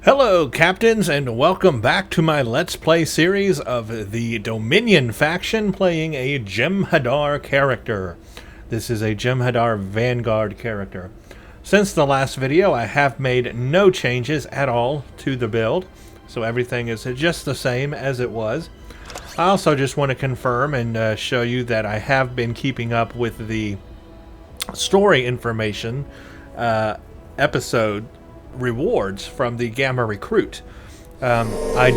Hello, Captains, and welcome back to my Let's Play series of the Dominion faction playing a Jem'Hadar character. This is a Jem'Hadar Vanguard character. Since the last video, I have made no changes at all to the build, so everything is just the same as it was. I also just want to confirm and show you that I have been keeping up with the story information episode rewards from the Gamma Recruit. I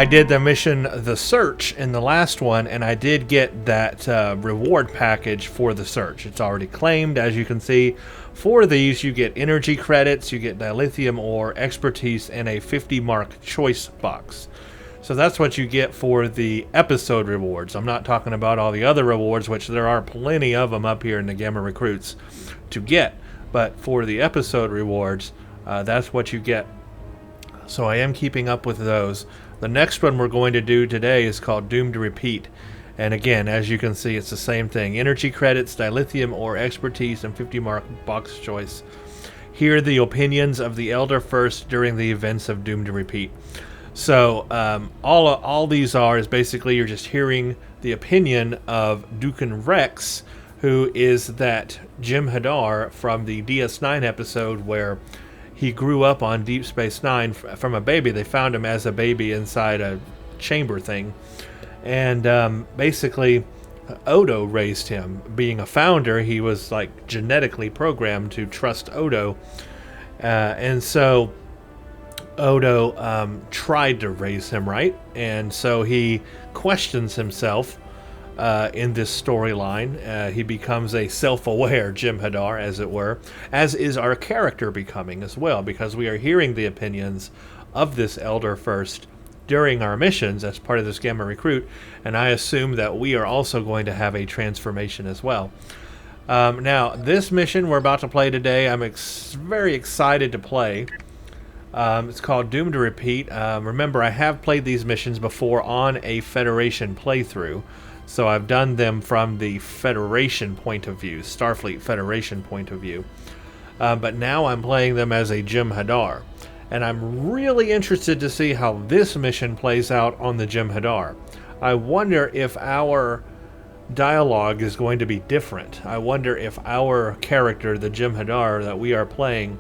did the mission The Search in the last one, and I did get that reward package for the search. It's already claimed, as you can see. For these, you get energy credits, you get dilithium ore, expertise, and a 50 mark choice box. So that's what you get for the episode rewards. I'm not talking about all the other rewards, which there are plenty of them up here in the Gamma Recruits to get. But for the episode rewards, that's what you get. So I am keeping up with those. The next one we're going to do today is called Doomed to Repeat. And again, as you can see, it's the same thing. Energy credits, dilithium ore, expertise, and 50 mark box choice. Hear the opinions of the Elder first during the events of Doomed to Repeat. So all these are is basically you're just hearing the opinion of Dukan Rex, who is that Jem'Hadar from the DS9 episode where he grew up on Deep Space Nine from a baby. They found him as a baby inside a chamber thing. And basically, Odo raised him. Being a founder, he was like genetically programmed to trust Odo. And so Odo tried to raise him right. And so he questions himself. In this storyline, he becomes a self-aware Jem'Hadar, as it were, as is our character becoming as well, because we are hearing the opinions of this Elder first during our missions as part of this Gamma Recruit, and I assume that we are also going to have a transformation as well. Now, this mission we're about to play today, I'm very excited to play. It's called Doomed to Repeat. Remember, I have played these missions before on a Federation playthrough. So I've done them from the Federation point of view, Starfleet Federation point of view. But now I'm playing them as a Jem'Hadar. And I'm really interested to see how this mission plays out on the Jem'Hadar. I wonder if our dialogue is going to be different. I wonder if our character, the Jem'Hadar that we are playing,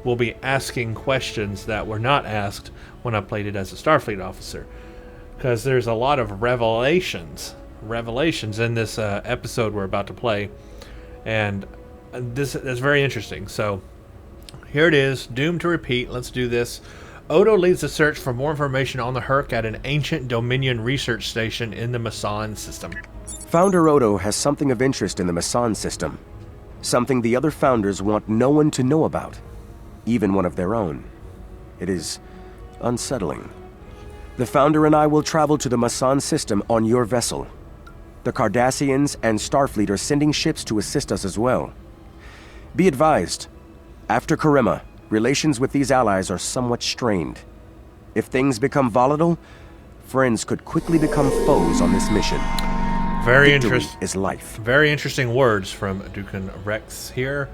will be asking questions that were not asked when I played it as a Starfleet officer. Because there's a lot of revelations in this episode we're about to play, and that's very interesting. So here it is, Doomed to Repeat. Let's do this. Odo leads the search for more information on the Herc at an ancient Dominion research station in the Masson system. Founder Odo has something of interest in the Masson system, something the other founders want no one to know about, even one of their own. It is unsettling. The founder and I will travel to the Masson system on your vessel. The Cardassians and Starfleet are sending ships to assist us as well. Be advised, after Karima, relations with these allies are somewhat strained. If things become volatile, friends could quickly become foes on this mission. Very Victory interesting. Is life. Very interesting words from Dukan Rex here.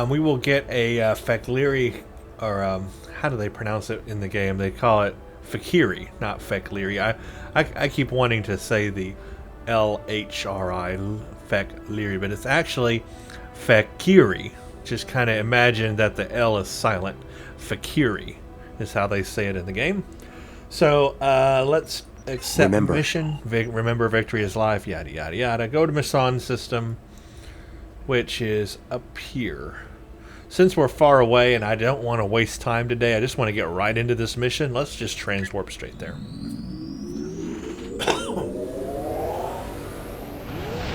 We will get a Fek'Liri, or how do they pronounce it in the game? They call it Fek'Liri, not Fek'Liri. I keep wanting to say the LHRI, Fek'Liri, but it's actually Fek'Liri. Just kind of imagine that the L is silent. Fek'Liri is how they say it in the game. So let's accept mission. Remember, victory is life. Yada yada yada. Go to Masson system, which is up here. Since we're far away and I don't want to waste time today, I just want to get right into this mission. Let's just transwarp straight there.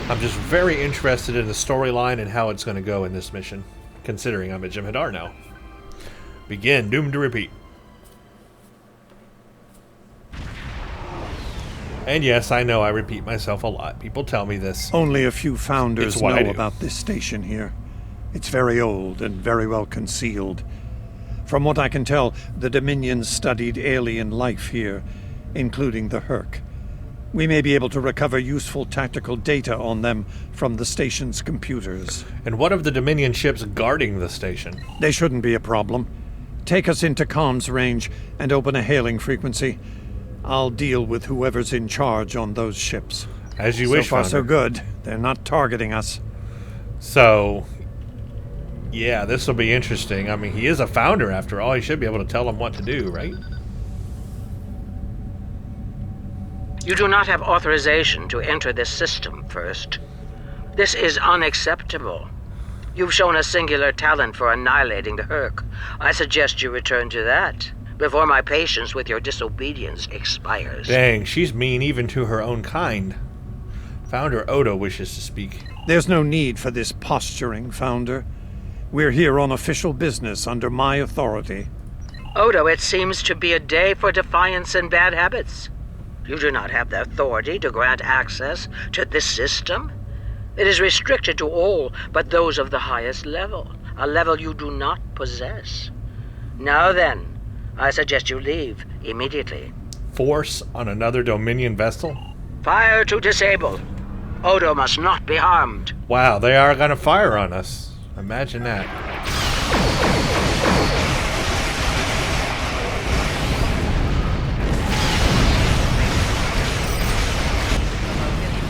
I'm just very interested in the storyline and how it's going to go in this mission, considering I'm a Jem'Hadar now. Begin. Doomed to Repeat. And yes, I know I repeat myself a lot. People tell me this. Only a few founders know about this station here. It's very old and very well concealed. From what I can tell, the Dominion studied alien life here, including the Herc. We may be able to recover useful tactical data on them from the station's computers. And what of the Dominion ships guarding the station? They shouldn't be a problem. take us into comms range and open a hailing frequency. I'll deal with whoever's in charge on those ships. As you wish, So far, Founder. so good. They're not targeting us. So, yeah, this will be interesting. I mean, he is a founder after all. He should be able to tell them what to do, right? You do not have authorization to enter this system first. This is unacceptable. You've shown a singular talent for annihilating the Herc. I suggest you return to that before my patience with your disobedience expires. Dang, she's mean even to her own kind. Founder Odo wishes to speak. There's no need for this posturing, Founder. We're here on official business under my authority. Odo, it seems to be a day for defiance and bad habits. You do not have the authority to grant access to this system. It is restricted to all but those of the highest level, a level you do not possess. Now then, I suggest you leave immediately. Force on another Dominion vessel? Fire to disable. Odo must not be harmed. Wow, they are going to fire on us. Imagine that.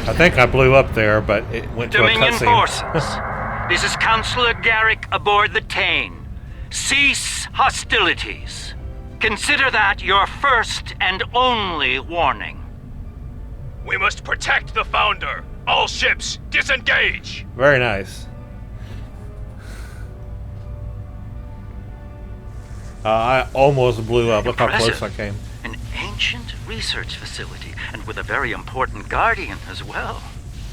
I think I blew up there, but it went to Dominion a cutscene. forces. This is Counselor Garrick aboard the Tane. Cease hostilities. Consider that your first and only warning. We must protect the Founder. All ships, disengage! Very nice. I almost blew up. Look how close I came. An ancient research facility, and with a very important guardian as well.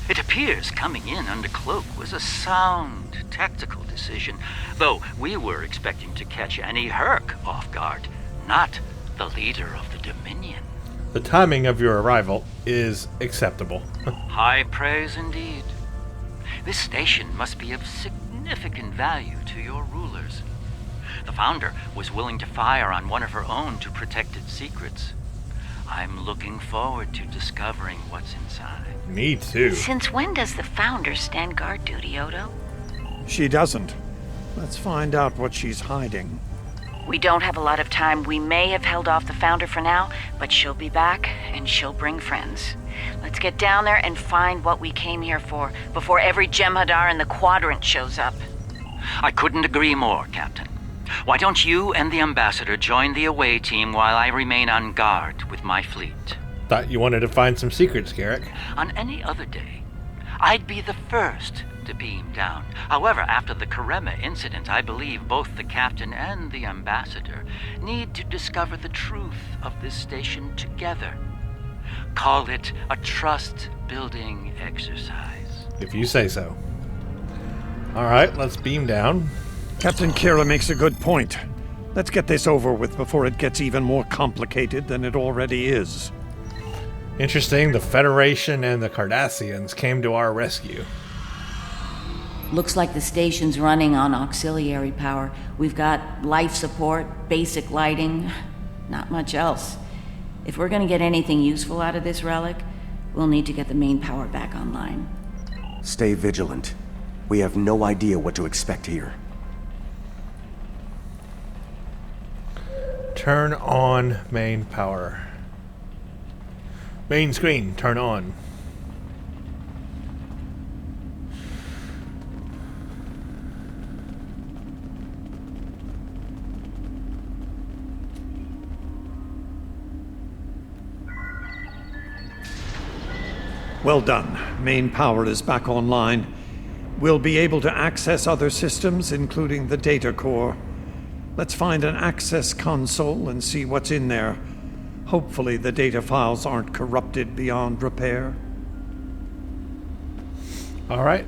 It appears coming in under cloak was a sound tactical decision, though we were expecting to catch any Herc off guard, not the leader of the Dominion. The timing of your arrival is acceptable. High praise indeed. This station must be of significant value to your rulers. The Founder was willing to fire on one of her own to protect its secrets. I'm looking forward to discovering what's inside. Me too. Since when does the Founder stand guard duty, Odo? She doesn't. Let's find out what she's hiding. We don't have a lot of time. We may have held off the Founder for now, but she'll be back, and she'll bring friends. Let's get down there and find what we came here for, before every Jem'Hadar in the Quadrant shows up. I couldn't agree more, Captain. Why don't you and the Ambassador join the away team while I remain on guard with my fleet? Thought you wanted to find some secrets, Garrick. On any other day, I'd be the first to beam down. However, after the Karema incident, I believe both the Captain and the Ambassador need to discover the truth of this station together. Call it a trust-building exercise. If you say so. Alright, let's beam down. Captain Kira makes a good point. Let's get this over with before it gets even more complicated than it already is. Interesting, the Federation and the Cardassians came to our rescue. Looks like the station's running on auxiliary power. We've got life support, basic lighting, not much else. If we're gonna get anything useful out of this relic, we'll need to get the main power back online. Stay vigilant. We have no idea what to expect here. Turn on main power. Main screen, turn on. Well done. Main power is back online. We'll be able to access other systems, including the data core. Let's find an access console and see what's in there. Hopefully the data files aren't corrupted beyond repair. Alright,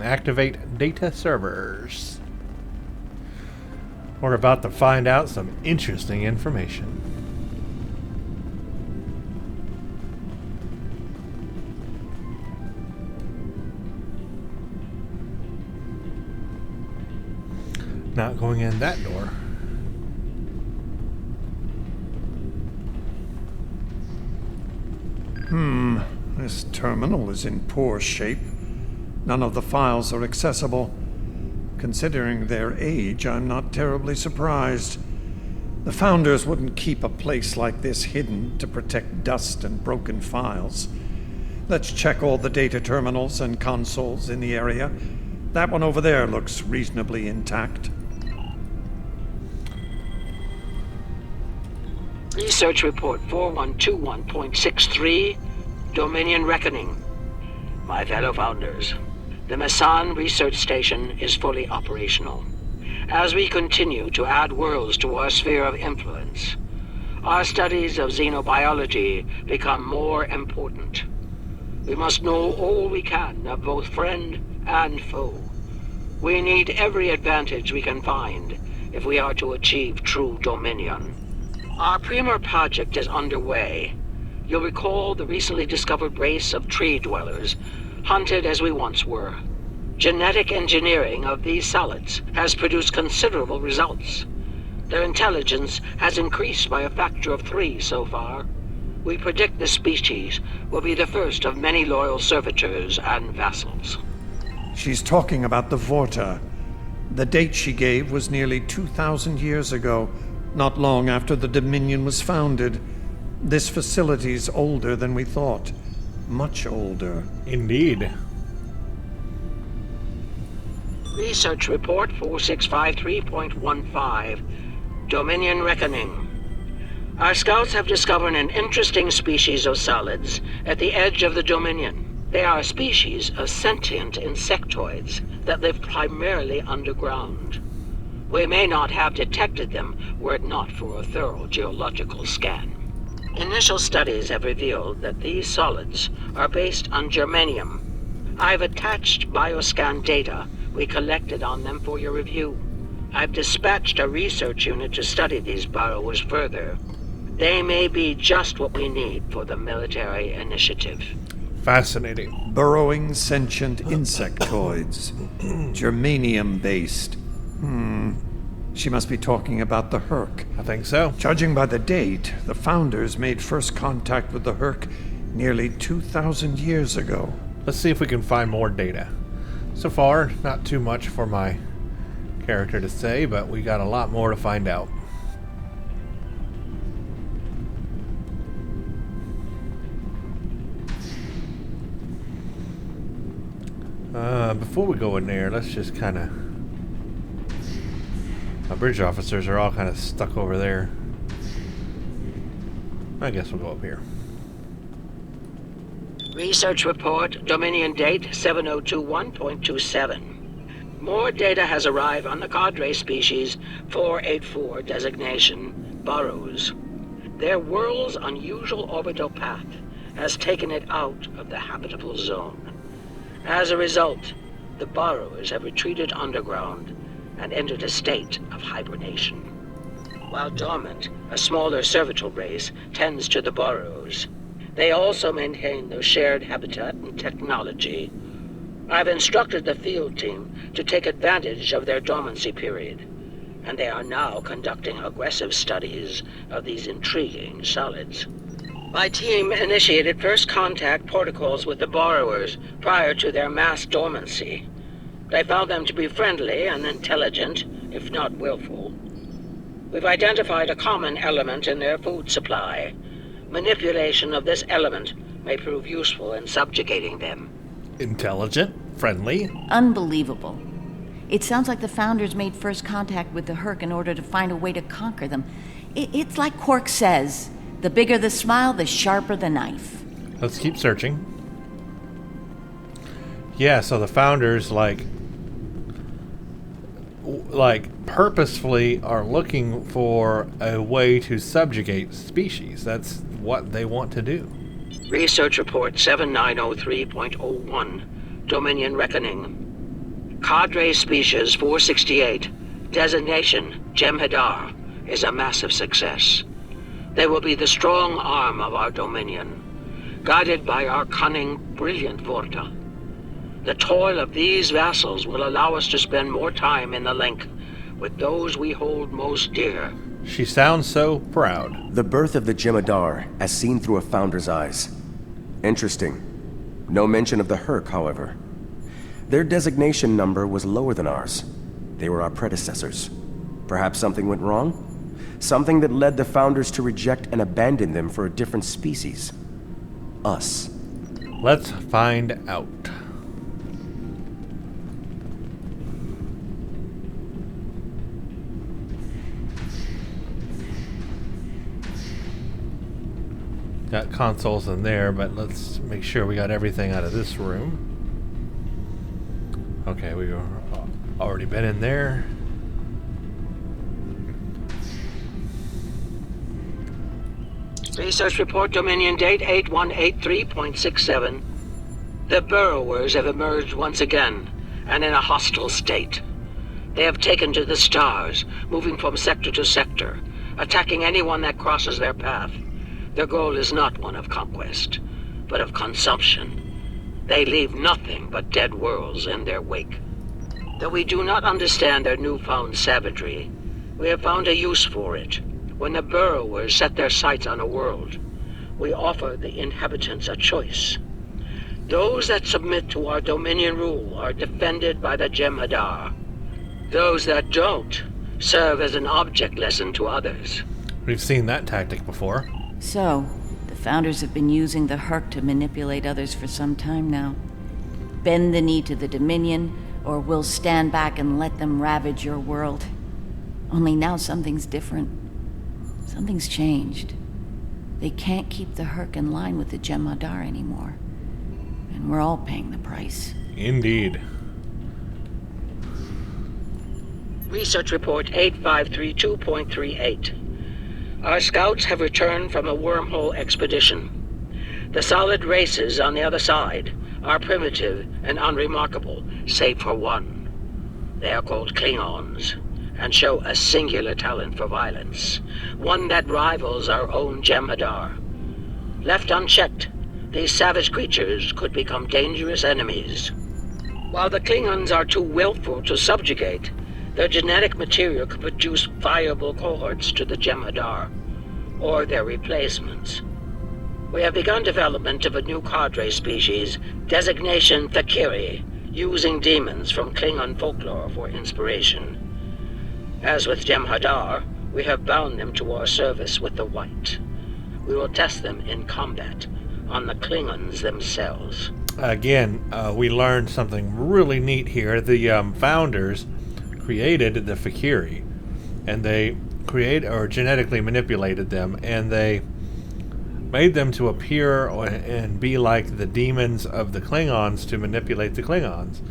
activate data servers. We're about to find out some interesting information. Not going in that door. This terminal is in poor shape. None of the files are accessible. Considering their age, I'm not terribly surprised. The Founders wouldn't keep a place like this hidden to protect dust and broken files. Let's check all the data terminals and consoles in the area. That one over there looks reasonably intact. Research Report 4121.63, Dominion Reckoning. My fellow Founders, the Masson Research Station is fully operational. As we continue to add worlds to our sphere of influence, our studies of xenobiology become more important. We must know all we can of both friend and foe. We need every advantage we can find if we are to achieve true dominion. Our premier project is underway. You'll recall the recently discovered race of tree dwellers, hunted as we once were. Genetic engineering of these solids has produced considerable results. Their intelligence has increased by a factor of 3 so far. We predict the species will be the first of many loyal servitors and vassals. She's talking about the Vorta. The date she gave was nearly 2,000 years ago, not long after the Dominion was founded. This facility's older than we thought. Much older. Indeed. Research Report 4653.15, Dominion Reckoning. Our scouts have discovered an interesting species of solids at the edge of the Dominion. They are a species of sentient insectoids that live primarily underground. We may not have detected them were it not for a thorough geological scan. Initial studies have revealed that these solids are based on germanium. I've attached bioscan data we collected on them for your review. I've dispatched a research unit to study these burrowers further. They may be just what we need for the military initiative. Fascinating. Burrowing sentient insectoids. Germanium-based. She must be talking about the Herc. I think so. Judging by the date, the Founders made first contact with the Herc nearly 2,000 years ago. Let's see if we can find more data. So far, not too much for my character to say, but we got a lot more to find out. Before we go in there, let's just kind of... My bridge officers are all kind of stuck over there. I guess we'll go up here. Research Report, Dominion Date 7021.27. More data has arrived on the cadre species 484 designation, Burrows. Their world's unusual orbital path has taken it out of the habitable zone. As a result, the Burrowers have retreated underground and entered a state of hibernation. While dormant, a smaller servitor race tends to the Burrows. They also maintain their shared habitat and technology. I've instructed the field team to take advantage of their dormancy period, and they are now conducting aggressive studies of these intriguing solids. My team initiated first contact protocols with the borrowers prior to their mass dormancy. They found them to be friendly and intelligent, if not willful. We've identified a common element in their food supply. Manipulation of this element may prove useful in subjugating them. Intelligent? Friendly? Unbelievable. It sounds like the Founders made first contact with the Herc in order to find a way to conquer them. It's like Quark says, the bigger the smile, the sharper the knife. Let's keep searching. Yeah, so the Founders, like purposefully are looking for a way to subjugate species. That's what they want to do. Research Report 7903.01, Dominion Reckoning. Cadre Species 468, designation Jem'Hadar, is a massive success. They will be the strong arm of our Dominion, guided by our cunning, brilliant Vorta. The toil of these vassals will allow us to spend more time in the link with those we hold most dear. She sounds so proud. The birth of the Jem'Hadar, as seen through a Founder's eyes. Interesting. No mention of the Herc, however. Their designation number was lower than ours. They were our predecessors. Perhaps something went wrong? Something that led the Founders to reject and abandon them for a different species. Us. Let's find out. Got consoles in there, but let's make sure we got everything out of this room. Okay, we've already been in there. Research report Dominion date 8183.67. The burrowers have emerged once again, and in a hostile state. They have taken to the stars, moving from sector to sector, attacking anyone that crosses their path. Their goal is not one of conquest, but of consumption. They leave nothing but dead worlds in their wake. Though we do not understand their newfound savagery, we have found a use for it. When the burrowers set their sights on a world, we offer the inhabitants a choice. Those that submit to our Dominion rule are defended by the Jem'Hadar. Those that don't serve as an object lesson to others. We've seen that tactic before. So, the Founders have been using the Herc to manipulate others for some time now. Bend the knee to the Dominion, or we'll stand back and let them ravage your world. Only now something's different. Something's changed. They can't keep the Herc in line with the Jem'Hadar anymore. And we're all paying the price. Indeed. Research report 8532.38. Our scouts have returned from a wormhole expedition. The solid races on the other side are primitive and unremarkable, save for one. They are called Klingons, and show a singular talent for violence, one that rivals our own Jem'Hadar. Left unchecked, these savage creatures could become dangerous enemies. While the Klingons are too willful to subjugate, their genetic material could produce viable cohorts to the Jem'Hadar, or their replacements. We have begun development of a new cadre species, designation Thakiri, using demons from Klingon folklore for inspiration. As with Jem'Hadar, we have bound them to our service with the White. We will test them in combat on the Klingons themselves. Again, we learned something really neat here. The Founders created the Thakiri, and they genetically manipulated them, and they made them to appear and be like the demons of the Klingons to manipulate the Klingons. I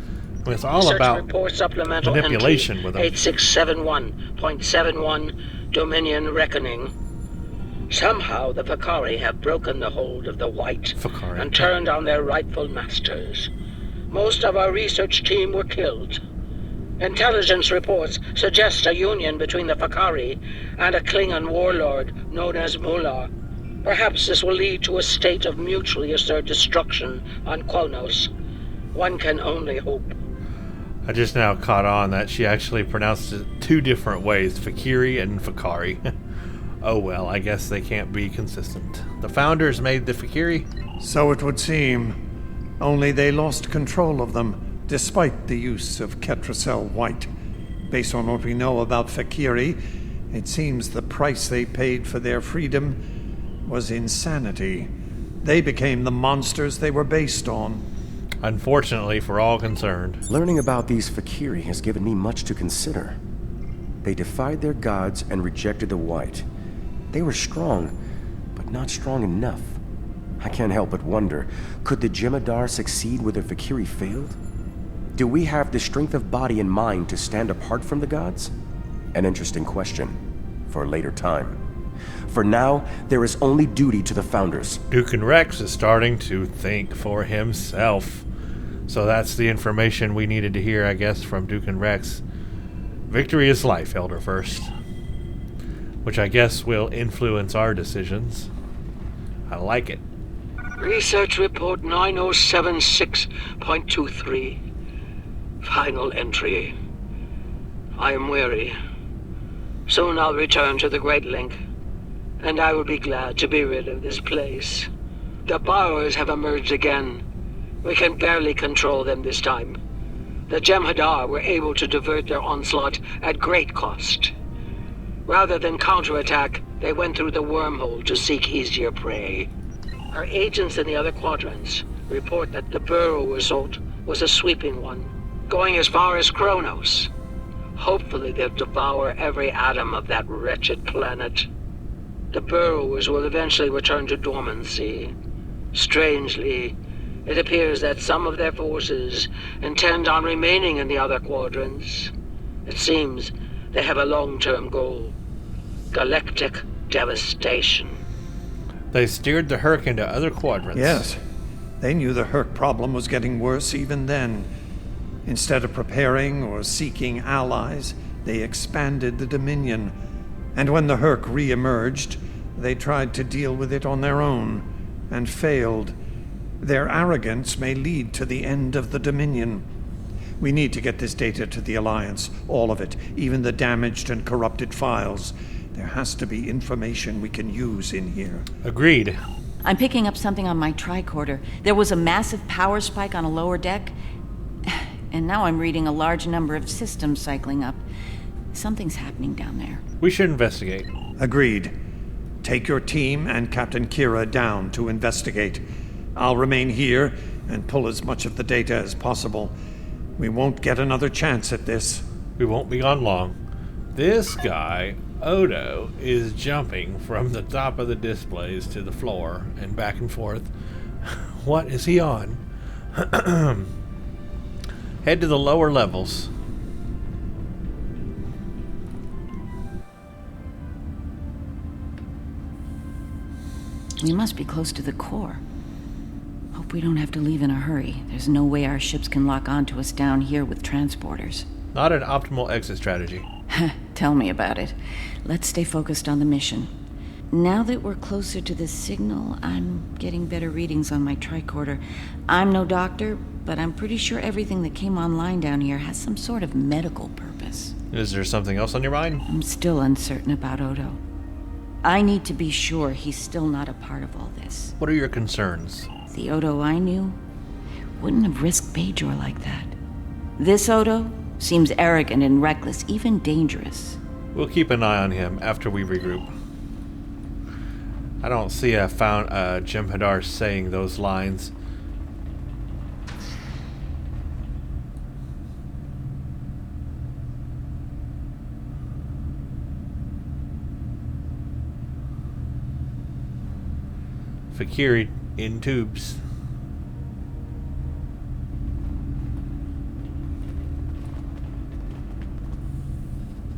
mean, it's all Research about report supplemental manipulation entry, with them. 8671.71 Dominion Reckoning. Somehow the Fakari have broken the hold of the White and turned on their rightful masters. Most of our research team were killed. Intelligence reports suggest a union between the Fakari and a Klingon warlord known as Mullah. Perhaps this will lead to a state of mutually assured destruction on Quonos. One can only hope. I just now caught on that she actually pronounced it two different ways, Fakiri and Fakari. Oh well, I guess they can't be consistent. The Founders made the Fakiri? So it would seem. Only they lost control of them, despite the use of Ketracel White. Based on what we know about Fakiri, it seems the price they paid for their freedom was insanity. They became the monsters they were based on. Unfortunately for all concerned. Learning about these Fakiri has given me much to consider. They defied their gods and rejected the White. They were strong, but not strong enough. I can't help but wonder, could the Jem'Hadar succeed where the Fakiri failed? Do we have the strength of body and mind to stand apart from the gods? An interesting question for a later time. For now, there is only duty to the Founders. Duke and Rex is starting to think for himself. So that's the information we needed to hear, I guess, from Duke and Rex. Victory is life, Elder First. Which I guess will influence our decisions. I like it. Research report 9076.23. Final entry. I am weary. Soon I'll return to the Great Link, and I will be glad to be rid of this place. The borrowers have emerged again. We can barely control them this time. The Jem'Hadar were able to divert their onslaught at great cost. Rather than counterattack, they went through the wormhole to seek easier prey. Our agents in the other quadrants report that the burrow assault was a sweeping one, going as far as Kronos. Hopefully they'll devour every atom of that wretched planet. The burrowers will eventually return to dormancy. Strangely, it appears that some of their forces intend on remaining in the other quadrants. It seems they have a long-term goal: galactic devastation. They steered the Herc into other quadrants. Yes. They knew the Herc problem was getting worse even then. Instead of preparing or seeking allies, they expanded the Dominion. And when the Herc re-emerged, they tried to deal with it on their own, and failed. Their arrogance may lead to the end of the Dominion. We need to get this data to the Alliance, all of it, even the damaged and corrupted files. There has to be information we can use in here. Agreed. I'm picking up something on my tricorder. There was a massive power spike on a lower deck, and now I'm reading a large number of systems cycling up. Something's happening down there. We should investigate. Agreed. Take your team and Captain Kira down to investigate. I'll remain here and pull as much of the data as possible. We won't get another chance at this. We won't be on long. This guy, Odo, is jumping from the top of the displays to the floor and back and forth. What is he on? Head to the lower levels. We must be close to the core. Hope we don't have to leave in a hurry. There's no way our ships can lock onto us down here with transporters. Not an optimal exit strategy. Tell me about it. Let's stay focused on the mission. Now that we're closer to the signal, I'm getting better readings on my tricorder. I'm no doctor, but I'm pretty sure everything that came online down here has some sort of medical purpose. Is there something else on your mind? I'm still uncertain about Odo. I need to be sure he's still not a part of all this. What are your concerns? The Odo I knew wouldn't have risked Bajor like that. This Odo seems arrogant and reckless, even dangerous. We'll keep an eye on him after we regroup. I don't see Jem'Hadar saying those lines. Fakiri in tubes.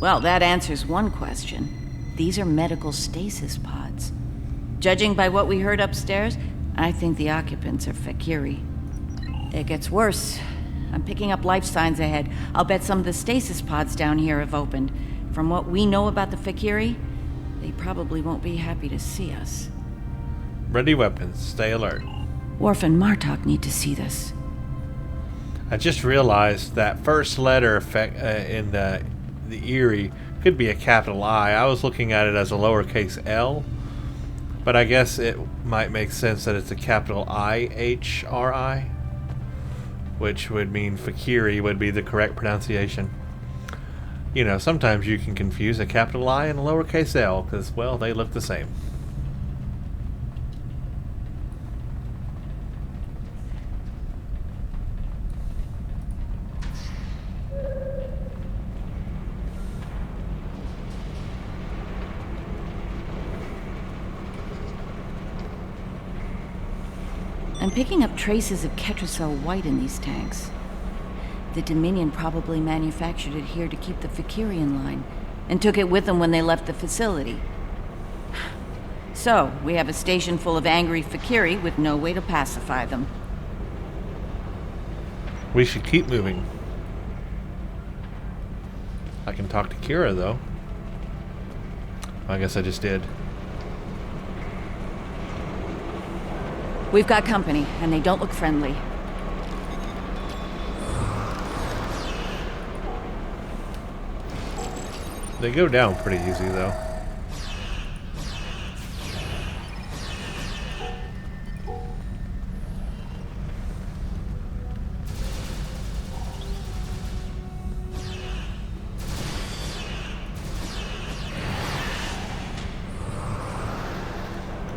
Well, that answers one question. These are medical stasis pods. Judging by what we heard upstairs, I think the occupants are Fakiri. It gets worse. I'm picking up life signs ahead. I'll bet some of the stasis pods down here have opened. From what we know about the Fakiri, they probably won't be happy to see us. Ready weapons. Stay alert. Worf and Martok need to see this. I just realized that first letter in the Erie could be a capital I. I was looking at it as a lowercase L, but I guess it might make sense that it's a capital I-H-R-I, which would mean Fakiri would be the correct pronunciation. You know, sometimes you can confuse a capital I and a lowercase L because, well, they look the same. I'm picking up traces of Ketracel white in these tanks. The Dominion probably manufactured it here to keep the Fakiri in line, and took it with them when they left the facility. So, we have a station full of angry Fakiri with no way to pacify them. We should keep moving. I can talk to Kira, though. I guess I just did. We've got company, and they don't look friendly. They go down pretty easy, though.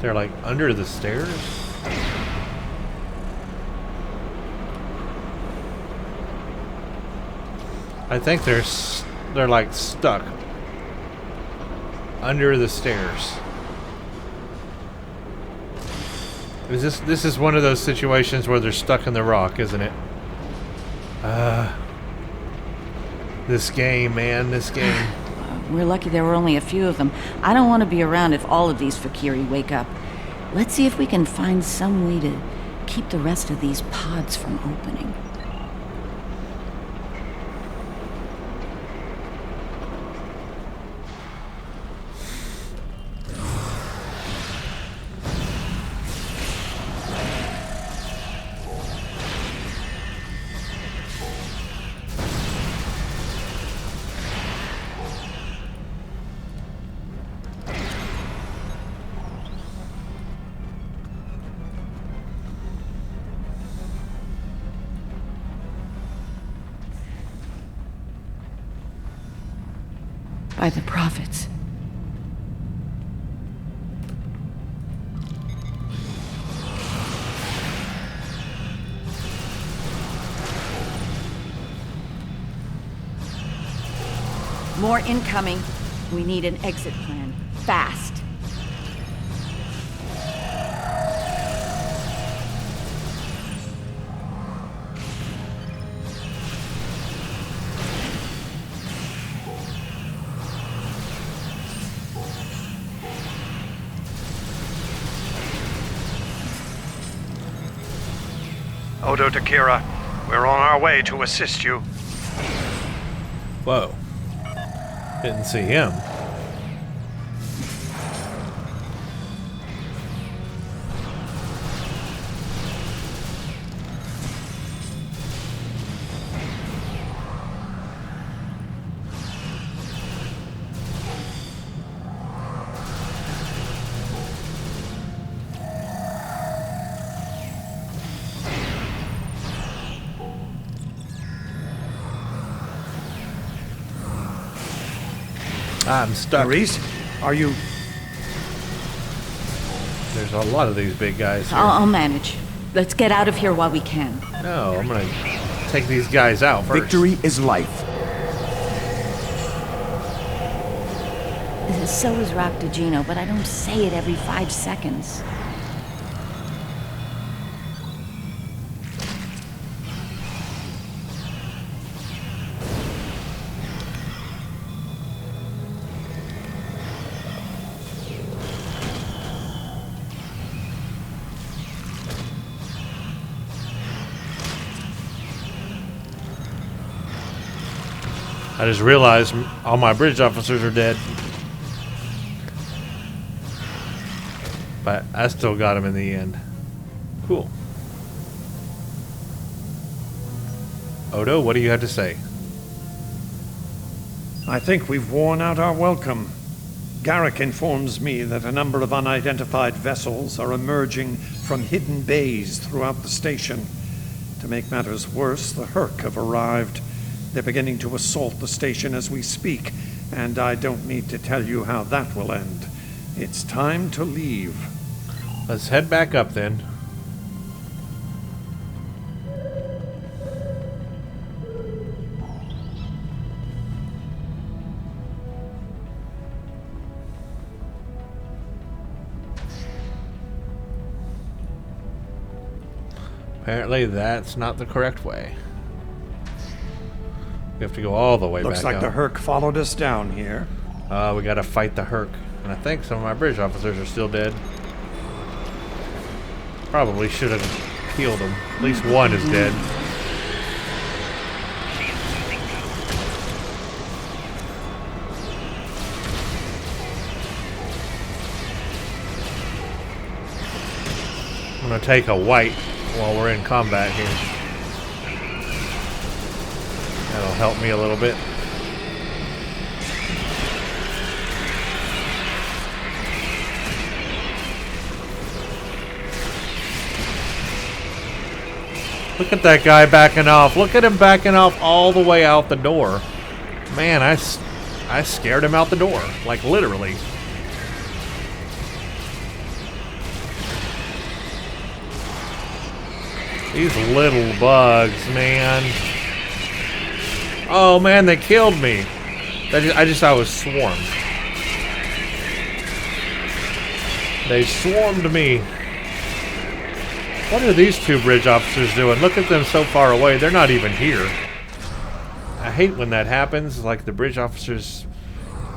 They're like under the stairs? I think they're like stuck under the stairs. This is one of those situations where they're stuck in the rock, isn't it? This game, man, this game. We're lucky there were only a few of them. I don't want to be around if all of these Fakiri wake up. Let's see if we can find some way to keep the rest of these pods from opening. By the prophets. More incoming. We need an exit plan. Fast. Odo to Kira, we're on our way to assist you. Whoa. Didn't see him. I'm stuck. Maurice, are you... There's a lot of these big guys here. I'll manage. Let's get out of here while we can. No, I'm gonna take these guys out first. Victory is life. So is Roctagino, but I don't say it every 5 seconds. I just realized all my bridge officers are dead. But I still got him in the end. Cool. Odo, what do you have to say? I think we've worn out our welcome. Garrick informs me that a number of unidentified vessels are emerging from hidden bays throughout the station. To make matters worse, the Herc have arrived. They're beginning to assault the station as we speak, and I don't need to tell you how that will end. It's time to leave. Let's head back up then. Apparently that's not the correct way. We have to go all the way back up. Looks like the Herc followed us down here. We gotta fight the Herc. And I think some of my bridge officers are still dead. Probably should have killed them. At least one is dead. I'm gonna take a white while we're in combat here. That'll help me a little bit. Look at that guy backing off. Look at him backing off all the way out the door. Man, I scared him out the door. Like, literally. These little bugs, man. Oh man, they killed me. I was swarmed. They swarmed me. What are these two bridge officers doing? Look at them so far away. They're not even here. I hate when that happens. Like the bridge officers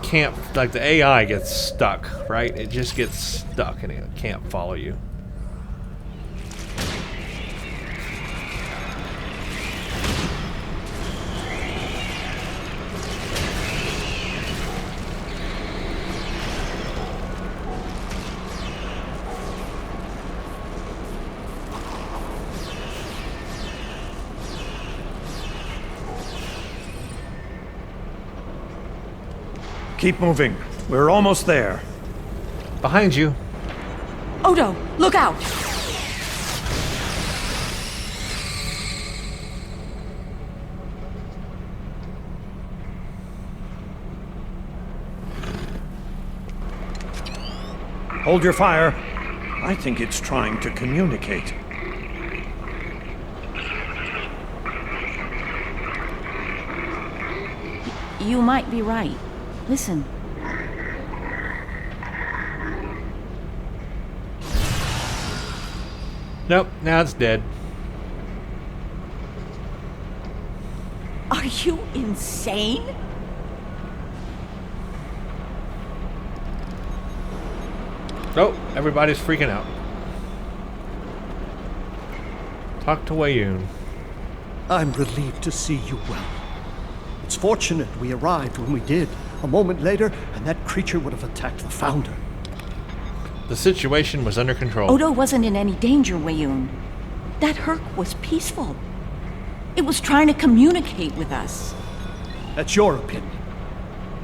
can't, like the AI gets stuck, right? It just gets stuck and it can't follow you. Keep moving. We're almost there. Behind you. Odo, look out! Hold your fire. I think it's trying to communicate. You might be right. Listen. Nope, now it's dead. Are you insane? Nope, everybody's freaking out. Talk to Wayun. I'm relieved to see you well. It's fortunate we arrived when we did. A moment later, and that creature would have attacked the Founder. The situation was under control. Odo wasn't in any danger, Wayun. That Herc was peaceful. It was trying to communicate with us. That's your opinion.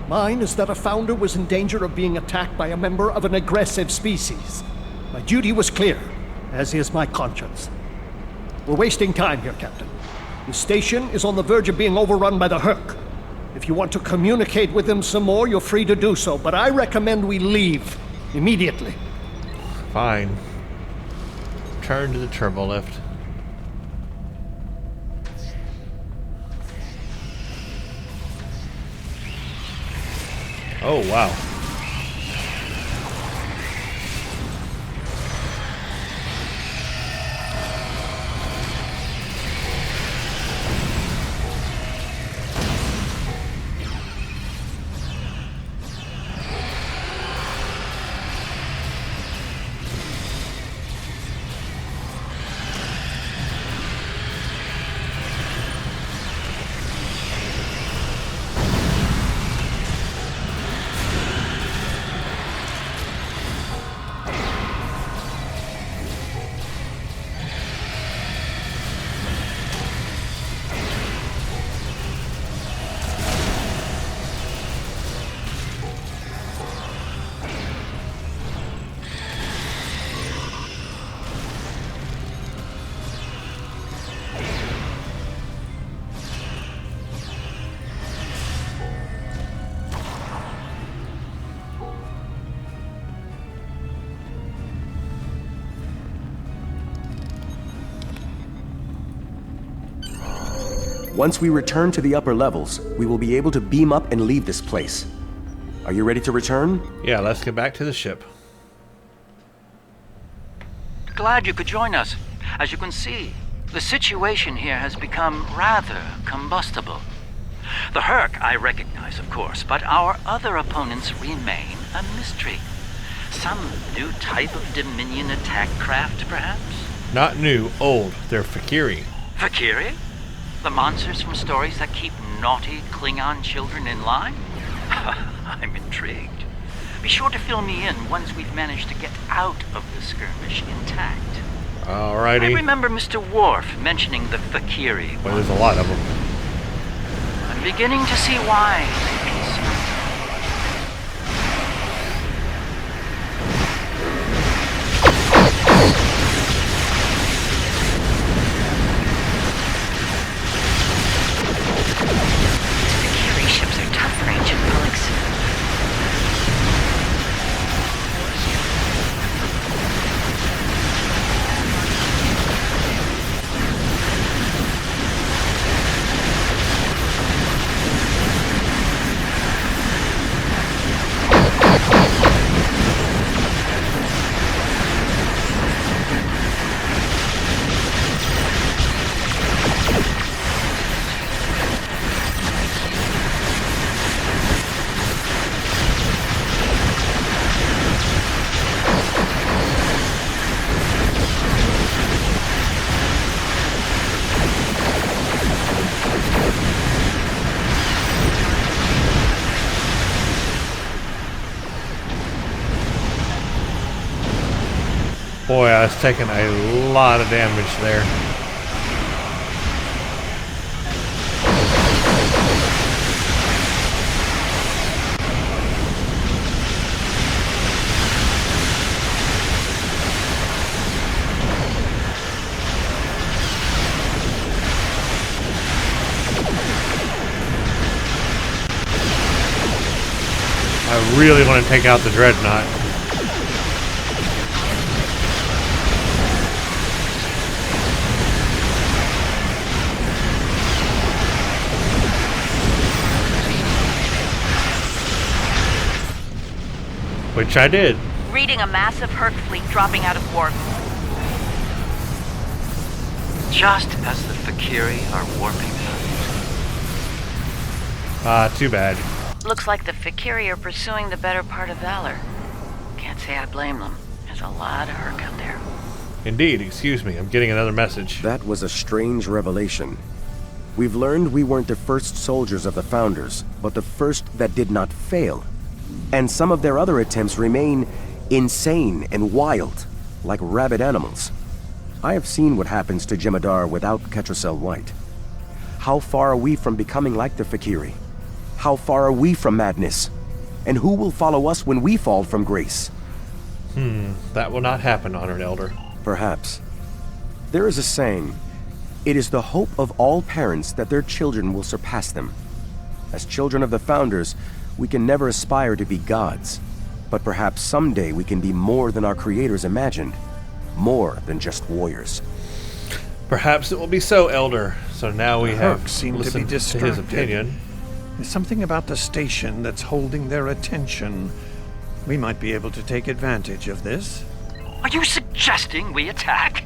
Mine is that a Founder was in danger of being attacked by a member of an aggressive species. My duty was clear, as is my conscience. We're wasting time here, Captain. The station is on the verge of being overrun by the Herc. If you want to communicate with them some more, you're free to do so, but I recommend we leave immediately. Fine. Turn to the turbo lift. Oh, wow. Once we return to the upper levels, we will be able to beam up and leave this place. Are you ready to return? Yeah, let's get back to the ship. Glad you could join us. As you can see, the situation here has become rather combustible. The Herc I recognize, of course, but our other opponents remain a mystery. Some new type of Dominion attack craft, perhaps? Not new, old. They're Fakiri. Fakiri? The monsters from stories that keep naughty Klingon children in line? I'm intrigued. Be sure to fill me in once we've managed to get out of the skirmish intact. Alrighty. I remember Mr. Worf mentioning the Fakiri. Well, there's a lot of them. I'm beginning to see why. Fakiri ships are tough for ancient relics. it's taking a lot of damage there. I really want to take out the Dreadnought. Which I did. Reading a massive Herc fleet dropping out of warp. Just as the Fakiri are warping out. Too bad. Looks like the Fakiri are pursuing the better part of Valor. Can't say I blame them. There's a lot of Herc out there. Indeed, excuse me, I'm getting another message. That was a strange revelation. We've learned we weren't the first soldiers of the Founders, but the first that did not fail. And some of their other attempts remain insane and wild, like rabid animals. I have seen what happens to Jem'Hadar without Ketracel White. How far are we from becoming like the Fakiri? How far are we from madness? And who will follow us when we fall from grace? That will not happen, Honored Elder. Perhaps. There is a saying, it is the hope of all parents that their children will surpass them. As children of the Founders, we can never aspire to be gods, but perhaps someday we can be more than our creators imagined, more than just warriors. Perhaps it will be so, Elder. So now we have seem to be listened to distracted. his opinion. There's something about the station that's holding their attention. We might be able to take advantage of this. Are you suggesting we attack?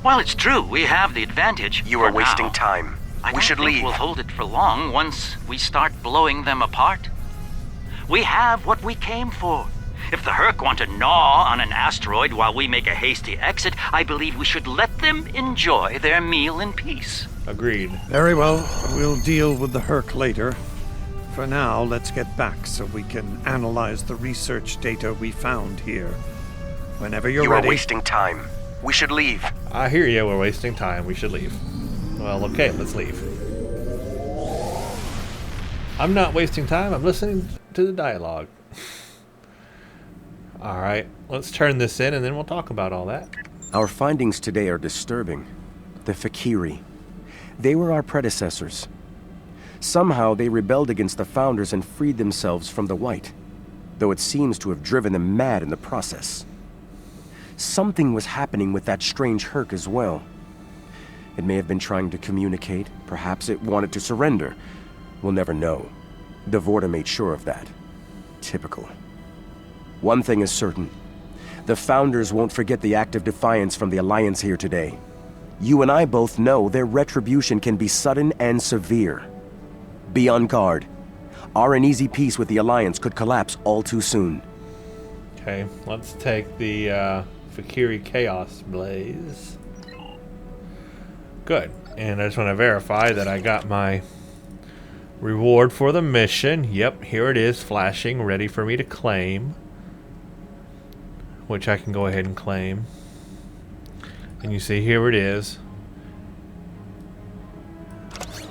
While it's true, we have the advantage. You are for wasting now. time. We should leave. We'll hold it for long once we start blowing them apart. We have what we came for. If the Herc want to gnaw on an asteroid while we make a hasty exit, I believe we should let them enjoy their meal in peace. Agreed. Very well. We'll deal with the Herc later. For now, let's get back so we can analyze the research data we found here. Whenever you're ready. You are wasting time. We should leave. I hear you, we're wasting time. We should leave. Well, okay, let's leave. I'm not wasting time. I'm listening to the dialogue. Alright, let's turn this in and then we'll talk about all that. Our findings today are disturbing. The Fakiri. They were our predecessors. Somehow they rebelled against the Founders and freed themselves from the White, though it seems to have driven them mad in the process. Something was happening with that strange Herc as well. It may have been trying to communicate. Perhaps it wanted to surrender. We'll never know. The Vorta made sure of that. Typical. One thing is certain. The Founders won't forget the act of defiance from the Alliance here today. You and I both know their retribution can be sudden and severe. Be on guard. Our uneasy peace with the Alliance could collapse all too soon. Okay, let's take the Fakiri Chaos Blaze. Good. And I just want to verify that I got my reward for the mission. Yep, here it is, flashing, ready for me to claim. Which I can go ahead and claim. And you see, here it is.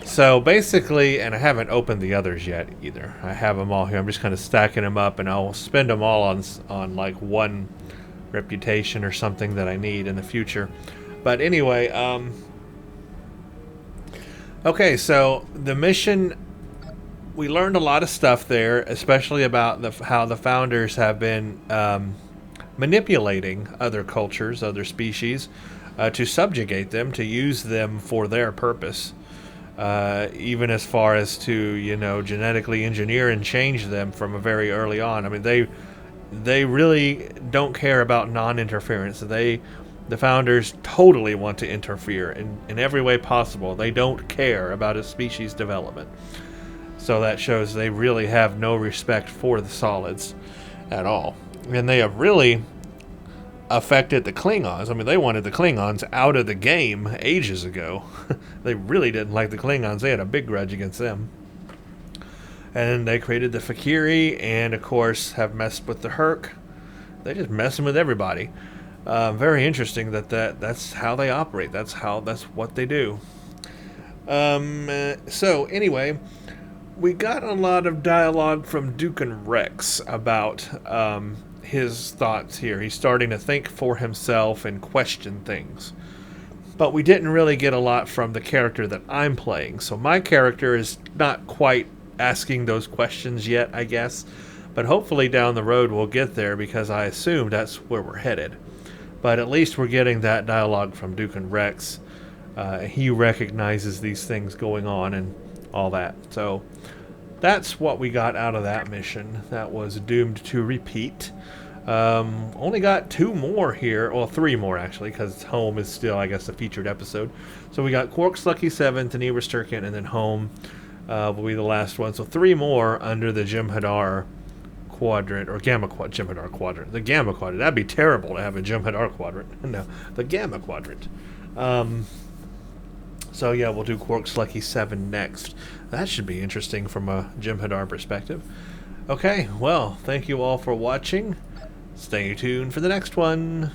So basically, and I haven't opened the others yet either. I have them all here. I'm just kind of stacking them up, and I'll spend them all on like one reputation or something that I need in the future. But anyway, okay, so the mission, we learned a lot of stuff there, especially about how the Founders have been manipulating other cultures, other species, to subjugate them, to use them for their purpose. Even as far as to, you know, genetically engineer and change them from a very early on. I mean, they really don't care about non-interference. The Founders totally want to interfere in every way possible. They don't care about a species development. So that shows they really have no respect for the solids at all. And they have really affected the Klingons. I mean, they wanted the Klingons out of the game ages ago. They really didn't like the Klingons. They had a big grudge against them. And they created the Fakiri, and of course have messed with the Herc. They're just messing with everybody. Very interesting that's how they operate. That's what they do. So anyway, we got a lot of dialogue from Dukan Rex about his thoughts here. He's starting to think for himself and question things. But we didn't really get a lot from the character that I'm playing. So my character is not quite asking those questions yet, I guess. But hopefully down the road we'll get there, because I assume that's where we're headed. But at least we're getting that dialogue from Dukan Rex. He recognizes these things going on and all that. So that's what we got out of that mission. That was doomed to repeat. Only got 2 more here. Well, 3 more actually, because Home is still, I guess, a featured episode. So we got Quark's Lucky Seventh, and Eber Sturken, and then Home will be the last one. So 3 more under the Jem'Hadar Quadrant, or Jem'Hadar Quadrant. The Gamma Quadrant. That'd be terrible to have a Jem'Hadar Quadrant. No, the Gamma Quadrant. So yeah, we'll do Quark's Lucky 7 next. That should be interesting from a Jem'Hadar perspective. Okay, well, thank you all for watching. Stay tuned for the next one.